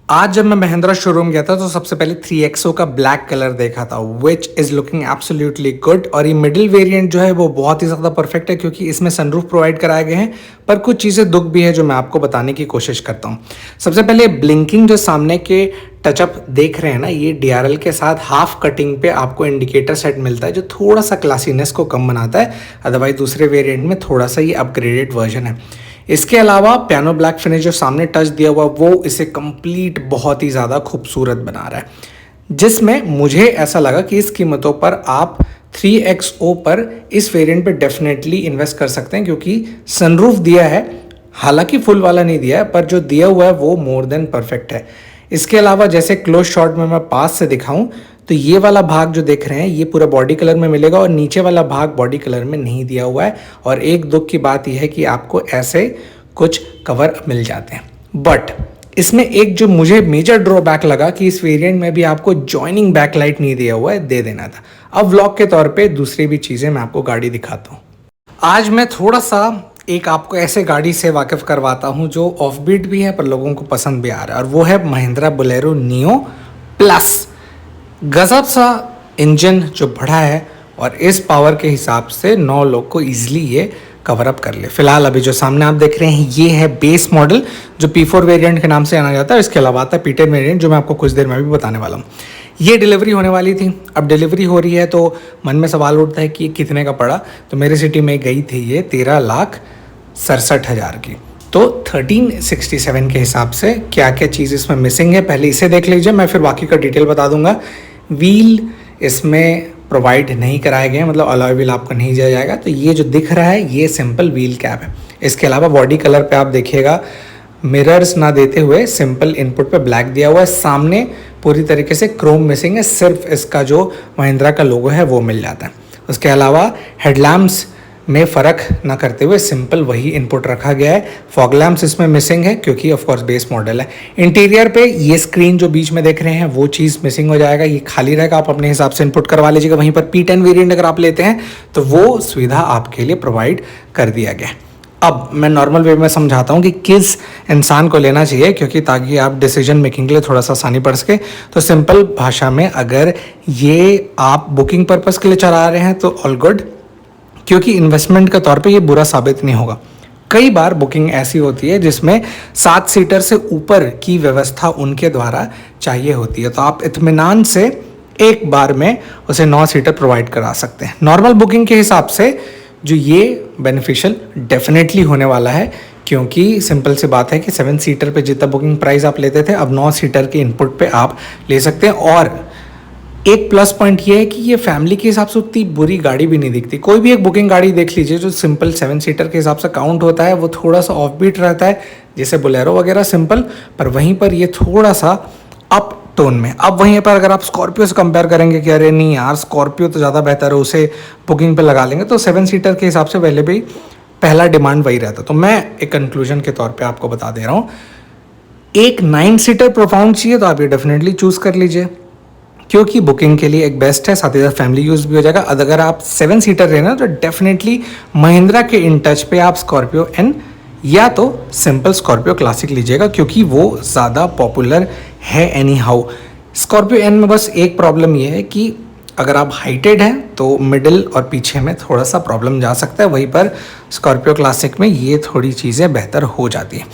आज जब मैं महिंद्रा शोरूम गया था तो सबसे पहले 3XO का ब्लैक कलर देखा था which is looking absolutely good. और ये मिडिल वेरिएंट जो है वो बहुत ही ज़्यादा परफेक्ट है क्योंकि इसमें सनरूफ प्रोवाइड कराए गए हैं, पर कुछ चीज़ें दुख भी है जो मैं आपको बताने की कोशिश करता हूँ। सबसे पहले ब्लिंकिंग जो सामने के टचअप देख रहे हैं ना, ये DRL के साथ हाफ कटिंग पे आपको इंडिकेटर सेट मिलता है जो थोड़ा सा क्लासीनेस को कम बनाता है। अदरवाइज दूसरे वेरिएंट में थोड़ा सा ये अपग्रेडेड वर्जन है। इसके अलावा पियानो ब्लैक फिनिश जो सामने टच दिया हुआ वो इसे कंप्लीट बहुत ही ज़्यादा खूबसूरत बना रहा है, जिसमें मुझे ऐसा लगा कि इस कीमतों पर आप 3XO पर इस वेरिएंट पे डेफिनेटली इन्वेस्ट कर सकते हैं क्योंकि सनरूफ दिया है, हालांकि फुल वाला नहीं दिया है, पर जो दिया हुआ है वो मोर देन परफेक्ट है। इसके अलावा जैसे क्लोज शॉट में मैं पास से दिखाऊं तो ये वाला भाग जो देख रहे हैं ये पूरा बॉडी कलर में मिलेगा और नीचे वाला भाग बॉडी कलर में नहीं दिया हुआ है। और एक दुख की बात यह है कि आपको ऐसे कुछ कवर मिल जाते हैं, बट इसमें एक जो मुझे मेजर ड्रॉबैक लगा कि इस वेरिएंट में भी आपको जॉइनिंग बैकलाइट नहीं दिया हुआ है, दे देना था। अब व्लॉग के तौर पे दूसरी भी चीज़ें मैं आपको गाड़ी दिखाता हूँ। आज मैं थोड़ा सा एक आपको ऐसे गाड़ी से वाकिफ़ करवाता हूँ जो ऑफ बीट भी है पर लोगों को पसंद भी आ रहा है, और वो है महिंद्रा बोलेरो नियो प्लस। गजब सा इंजन जो बढ़ा है और इस पावर के हिसाब से 9 लोग को ईजिली ये कवर अप कर ले। फिलहाल अभी जो सामने आप देख रहे हैं ये है बेस मॉडल जो P4 वेरिएंट के नाम से जाना जाता है। इसके अलावा आता है P10 वेरिएंट जो मैं आपको कुछ देर में भी बताने वाला हूँ। ये डिलीवरी होने वाली थी, अब डिलीवरी हो रही है तो मन में सवाल उठता है कि ये कितने का पड़ा। तो मेरे सिटी में गई थी ये 13,67,000 की। तो 1367 के हिसाब से क्या क्या चीज़ इसमें मिसिंग है पहले इसे देख लीजिए, मैं फिर बाकी का डिटेल बता दूंगा। व्हील इसमें प्रोवाइड नहीं कराए गए, मतलब अलॉय व्हील आपको नहीं दिया जाएगा। तो ये जो दिख रहा है ये सिंपल व्हील कैप है। इसके अलावा बॉडी कलर पे आप देखिएगा मिरर्स ना देते हुए सिंपल इनपुट पे ब्लैक दिया हुआ है। सामने पूरी तरीके से क्रोम मिसिंग है, सिर्फ इसका जो महिंद्रा का लोगो है वो मिल जाता है। उसके अलावा हेडलैम्प्स में फ़र्क ना करते हुए सिंपल वही इनपुट रखा गया है। फॉग लैम्प्स इसमें मिसिंग है क्योंकि ऑफ कोर्स बेस मॉडल है। इंटीरियर पे ये स्क्रीन जो बीच में देख रहे हैं वो चीज़ मिसिंग हो जाएगा, ये खाली रहेगा, आप अपने हिसाब से इनपुट करवा लीजिएगा। वहीं पर P10 वेरिएंट अगर आप लेते हैं तो वो सुविधा आपके लिए प्रोवाइड कर दिया गया है। अब मैं नॉर्मल वे में समझाता हूँ कि किस इंसान को लेना चाहिए, क्योंकि ताकि आप डिसीजन मेकिंग के लिए थोड़ा सा आसानी पड़ सके। तो सिंपल भाषा में अगर ये आप बुकिंग पर्पज़ के लिए चला रहे हैं तो ऑल गुड, क्योंकि इन्वेस्टमेंट के तौर पे ये बुरा साबित नहीं होगा। कई बार बुकिंग ऐसी होती है जिसमें 7 सीटर से ऊपर की व्यवस्था उनके द्वारा चाहिए होती है, तो आप इत्मीनान से एक बार में उसे 9 सीटर प्रोवाइड करा सकते हैं। नॉर्मल बुकिंग के हिसाब से जो ये बेनिफिशियल डेफिनेटली होने वाला है, क्योंकि सिंपल सी बात है कि 7 सीटर पे जितना बुकिंग प्राइस आप लेते थे अब 9 सीटर के इनपुट पे आप ले सकते हैं। और एक प्लस पॉइंट ये है कि ये फैमिली के हिसाब से उतनी बुरी गाड़ी भी नहीं दिखती। कोई भी एक बुकिंग गाड़ी देख लीजिए जो सिंपल 7 सीटर के हिसाब से काउंट होता है, वो थोड़ा सा ऑफ बीट रहता है, जैसे बोलेरो वगैरह सिंपल, पर वहीं पर ये थोड़ा सा अप टोन में। अब वहीं पर अगर आप स्कॉर्पियो से कंपेयर करेंगे कि अरे नहीं यार स्कॉर्पियो तो ज़्यादा बेहतर है, उसे बुकिंग पे लगा लेंगे, तो 7 सीटर के हिसाब से पहले भी पहला डिमांड वही रहता। तो मैं एक कंक्लूजन के तौर पर आपको बता दे रहा हूँ, एक 9 सीटर प्रोफाउंड चाहिए तो आप ये डेफिनेटली चूज़ कर लीजिए क्योंकि बुकिंग के लिए एक बेस्ट है, साथ ही साथ फैमिली यूज़ भी हो जाएगा। अगर आप 7 सीटर लेना तो डेफिनेटली महिंद्रा के इन टच पे आप स्कॉर्पियो एन या तो सिंपल स्कॉर्पियो क्लासिक लीजिएगा क्योंकि वो ज़्यादा पॉपुलर है एनी हाउ। स्कॉर्पियो एन में बस एक प्रॉब्लम ये है कि अगर आप हाइटेड हैं तो मिडिल और पीछे में थोड़ा सा प्रॉब्लम जा सकता है, वहीं पर स्कॉर्पियो क्लासिक में ये थोड़ी चीज़ें बेहतर हो जाती हैं।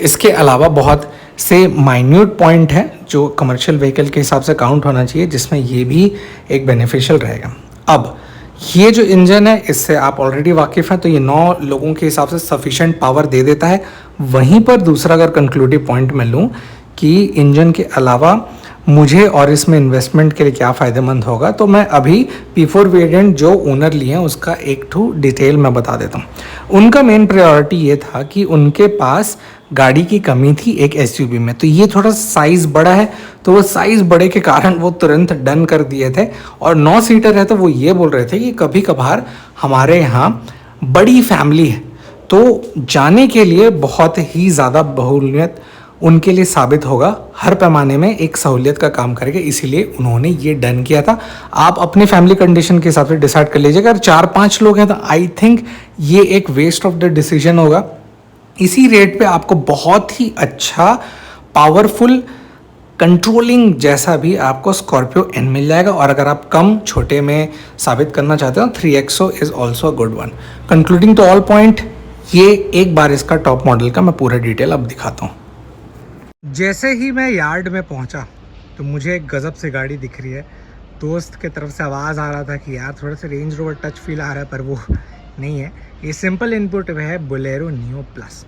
इसके अलावा बहुत से माइन्यूट पॉइंट है जो कमर्शियल व्हीकल के हिसाब से काउंट होना चाहिए, जिसमें ये भी एक बेनिफिशियल रहेगा। अब ये जो इंजन है इससे आप ऑलरेडी वाकिफ़ हैं, तो ये 9 लोगों के हिसाब से सफिशेंट पावर दे देता है। वहीं पर दूसरा अगर कंक्लूडिव पॉइंट मैं लूँ कि इंजन के अलावा मुझे और इसमें इन्वेस्टमेंट के लिए क्या फ़ायदेमंद होगा, तो मैं अभी P4 वेरिएंट जो ओनर लिए हैं उसका एक ठू डिटेल मैं बता देता हूँ। उनका मेन प्रायोरिटी ये था कि उनके पास गाड़ी की कमी थी एक SUV में, तो ये थोड़ा साइज़ बड़ा है, तो वो साइज़ बड़े के कारण वो तुरंत डन कर दिए थे। और 9 सीटर है तो वो ये बोल रहे थे कि कभी कभार हमारे यहाँ बड़ी फैमिली है तो जाने के लिए बहुत ही ज़्यादा बहुलियत उनके लिए साबित होगा, हर पैमाने में एक सहूलियत का काम करेगा, इसीलिए उन्होंने ये डन किया था। आप अपने फैमिली कंडीशन के हिसाब से डिसाइड कर लीजिएगा। अगर 4-5 लोग हैं तो आई थिंक ये एक वेस्ट ऑफ द डिसीजन होगा। इसी रेट पे आपको बहुत ही अच्छा पावरफुल कंट्रोलिंग जैसा भी आपको स्कॉर्पियो एन मिल जाएगा। और अगर आप कम छोटे में साबित करना चाहते हो 3XO is also a good one. Concluding to all point, ये एक बार इसका टॉप मॉडल का मैं पूरा डिटेल अब दिखाता हूँ। जैसे ही मैं यार्ड में पहुँचा तो मुझे एक गज़ब से गाड़ी दिख रही है। दोस्त के तरफ से आवाज़ आ रहा था कि यार थोड़ा सा रेंज रोवर टच फील आ रहा है, पर वो नहीं है। ये सिंपल इनपुट है बोलेरो नियो प्लस।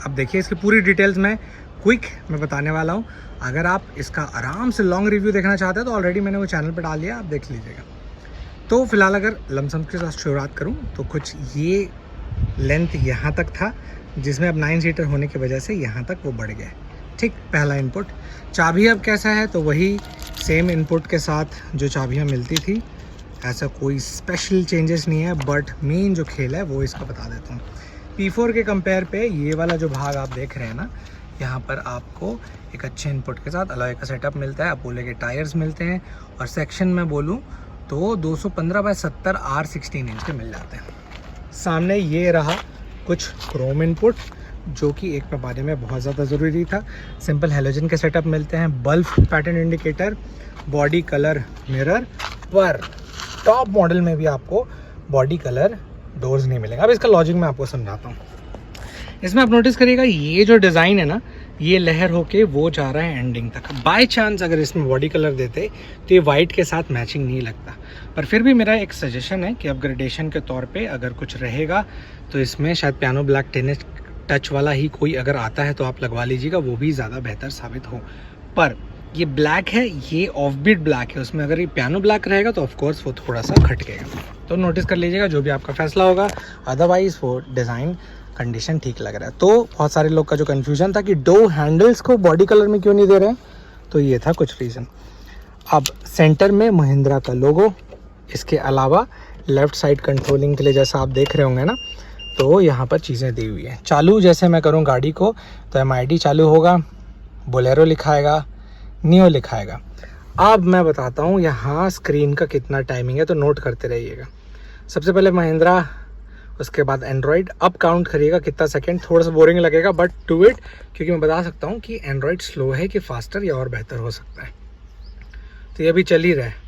अब देखिए इसकी पूरी डिटेल्स मैं क्विक में बताने वाला हूँ। अगर आप इसका आराम से लॉन्ग रिव्यू देखना चाहते हैं तो ऑलरेडी मैंने वो चैनल पर डाल दिया, आप देख लीजिएगा। तो फिलहाल अगर लमसम के साथ शुरुआत करूँ तो कुछ ये लेंथ यहाँ तक था, जिसमें अब 9 सीटर होने की वजह से यहाँ तक वो बढ़ गया। ठीक, पहला इनपुट। चाबी अब कैसा है तो वही सेम इनपुट के साथ जो चाबियाँ मिलती थी, ऐसा कोई स्पेशल चेंजेस नहीं है। बट मेन जो खेल है वो इसका बता देता हूँ। P4 के कंपेयर पे ये वाला जो भाग आप देख रहे हैं ना, यहाँ पर आपको एक अच्छे इनपुट के साथ अलॉय का सेटअप मिलता है, अपोलो के टायर्स मिलते हैं, और सेक्शन में बोलूँ तो 215/70 R16 इंच के मिल जाते हैं। सामने ये रहा कुछ क्रोम इनपुट, जो कि एक पैमाने में बहुत ज़्यादा ज़रूरी था। सिंपल हेलोजन के सेटअप मिलते हैं, bulb pattern indicator, body colour mirror, पर टॉप मॉडल में भी आपको बॉडी कलर डोर्स नहीं मिलेगा। अब इसका लॉजिक मैं आपको समझाता हूँ। इसमें आप नोटिस करिएगा ये जो डिज़ाइन है ना, ये लहर होके वो जा रहा है एंडिंग तक। बाय चांस अगर इसमें बॉडी कलर देते तो ये वाइट के साथ मैचिंग नहीं लगता। पर फिर भी मेरा एक सजेशन है कि अपग्रेडेशन के तौर पे अगर कुछ रहेगा तो इसमें शायद पियानो ब्लैक टेनिस टच वाला ही कोई अगर आता है तो आप लगवा लीजिएगा, वो भी ज़्यादा बेहतर साबित हो। पर ये ब्लैक है, ये ऑफ बीट ब्लैक है, उसमें अगर ये पियानो ब्लैक रहेगा तो ऑफकोर्स वो थोड़ा सा खटकेगा। तो नोटिस कर लीजिएगा, जो भी आपका फैसला होगा। अदरवाइज़ वो डिज़ाइन कंडीशन ठीक लग रहा है। तो बहुत सारे लोग का जो कन्फ्यूजन था कि डोर हैंडल्स को बॉडी कलर में क्यों नहीं दे रहे हैं, तो ये था कुछ रीज़न। अब सेंटर में महिंद्रा का लोगो, इसके अलावा लेफ़्ट साइड कंट्रोलिंग के लिए जैसा आप देख रहे होंगे ना, तो यहाँ पर चीज़ें दी हुई हैं। चालू जैसे मैं करूँ गाड़ी को तो MID चालू होगा, बोलेरो लिखाएगा, नियो लिखाएगा। अब मैं बताता हूँ यहाँ स्क्रीन का कितना टाइमिंग है, तो नोट करते रहिएगा। सबसे पहले महिंद्रा, उसके बाद एंड्रॉयड। अब काउंट करिएगा कितना सेकंड, थोड़ा सा बोरिंग लगेगा बट डू इट, क्योंकि मैं बता सकता हूँ कि एंड्रॉयड स्लो है कि फास्टर या और बेहतर हो सकता है। तो ये अभी चल ही रहा है,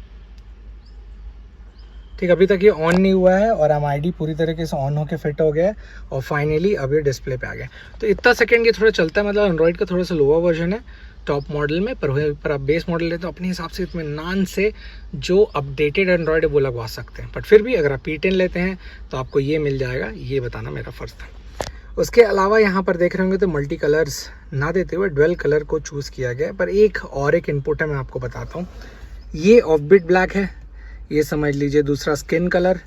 ठीक। अभी तक ये ऑन नहीं हुआ है और MID पूरी तरीके से ऑन होकर फिट हो गया है और फाइनली अब ये डिस्प्ले पे आ गया। तो इतना सेकंड ये थोड़ा चलता है, मतलब एंड्रॉयड का थोड़ा सा लोअर वर्जन है टॉप मॉडल में। पर आप बेस मॉडल लेते हो अपने हिसाब से इत्मीनान से जो अपडेटेड एंड्रॉयड है वो लगवा सकते हैं। बट फिर भी अगर आप P10 लेते हैं तो आपको ये मिल जाएगा, ये बताना मेरा फ़र्ज़ था। उसके अलावा यहाँ पर देख रहे होंगे तो मल्टी कलर्स ना देते हुए डुअल कलर को चूज़ किया गया है। पर एक और एक इनपुट है, मैं आपको बताता हूँ। ये ऑफ बीट ब्लैक है, ये समझ लीजिए दूसरा स्किन कलर।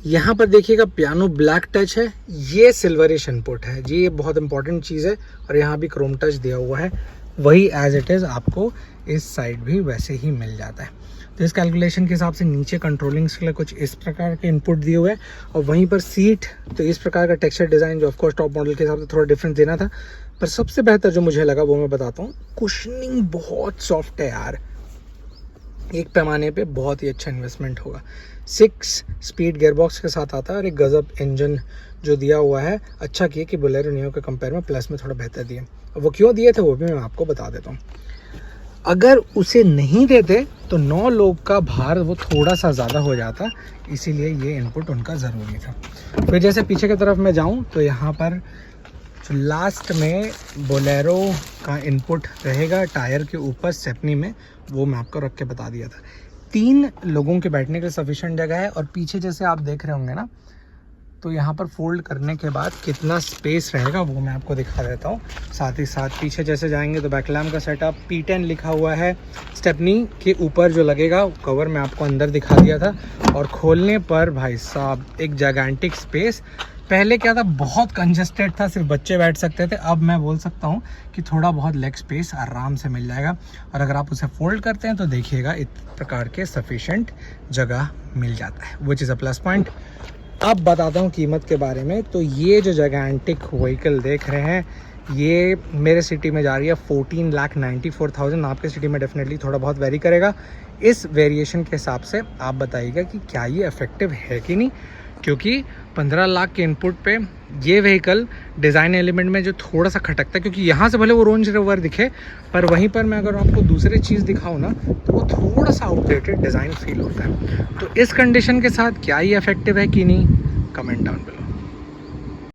यहाँ पर देखिएगा पियानो ब्लैक टच है, ये सिल्वरिश इनपुट है जी, ये बहुत इंपॉर्टेंट चीज़ है। और यहाँ भी क्रोम टच दिया हुआ है, वही एज इट इज़ आपको इस साइड भी वैसे ही मिल जाता है। तो इस कैलकुलेशन के हिसाब से नीचे कंट्रोलिंग्स के लिए कुछ इस प्रकार के इनपुट दिए हुए हैं, और वहीं पर सीट तो इस प्रकार का टेक्सचर डिज़ाइन जो ऑफकोर्स टॉप मॉडल के हिसाब से थोड़ा डिफरेंस देना था। पर सबसे बेहतर जो मुझे लगा वो मैं बताता हूँ, कुशनिंग बहुत सॉफ्ट है यार, एक पैमाने पे बहुत ही अच्छा इन्वेस्टमेंट होगा। 6 स्पीड गियरबॉक्स के साथ आता है और एक गज़ब इंजन जो दिया हुआ है। अच्छा किया कि बोलेरो नियो के कंपेयर में प्लस में थोड़ा बेहतर दिए। वो क्यों दिए थे वो भी मैं आपको बता देता हूँ। अगर उसे नहीं देते तो 9 लोग का भार वो थोड़ा सा ज़्यादा हो जाता, इसीलिए ये इनपुट उनका ज़रूरी था। फिर जैसे पीछे की तरफ मैं जाऊँ तो यहाँ पर लास्ट में बोलेरो का इनपुट रहेगा टायर के ऊपर स्टेपनी में, वो मैं आपको रख के बता दिया था। 3 लोगों के बैठने के लिए सफिशिएंट जगह है। और पीछे जैसे आप देख रहे होंगे ना, तो यहाँ पर फोल्ड करने के बाद कितना स्पेस रहेगा वो मैं आपको दिखा देता हूँ। साथ ही साथ पीछे जैसे जाएंगे तो बैकलैम्प का सेटअप, P10 लिखा हुआ है। स्टेपनी के ऊपर जो लगेगा कवर मैं आपको अंदर दिखा दिया था। और खोलने पर भाई साहब एक जायगेंटिक स्पेस। पहले क्या था, बहुत कंजस्टेड था, सिर्फ बच्चे बैठ सकते थे। अब मैं बोल सकता हूँ कि थोड़ा बहुत लेग स्पेस आराम से मिल जाएगा। और अगर आप उसे फोल्ड करते हैं तो देखिएगा इस प्रकार के सफिशेंट जगह मिल जाता है, which is a plus point. अब बताता हूँ कीमत के बारे में। तो ये जो जायगेंटिक व्हीकल देख रहे हैं, ये मेरे सिटी में जा रही है 14,94,000। आपके सिटी में डेफिनेटली थोड़ा बहुत वेरी करेगा। इस वेरिएशन के हिसाब से आप बताइएगा कि क्या ये इफेक्टिव है कि नहीं, क्योंकि 15 लाख के इनपुट पे ये व्हीकल डिज़ाइन एलिमेंट में जो थोड़ा सा खटकता है, क्योंकि यहाँ से भले वो रेंज रोवर दिखे पर वहीं पर मैं अगर आपको दूसरी चीज़ दिखाऊँ ना तो वो थोड़ा सा आउटडेटेड डिज़ाइन फील होता है। तो इस कंडीशन के साथ क्या ये इफेक्टिव है कि नहीं, कमेंट डाउन बिलो।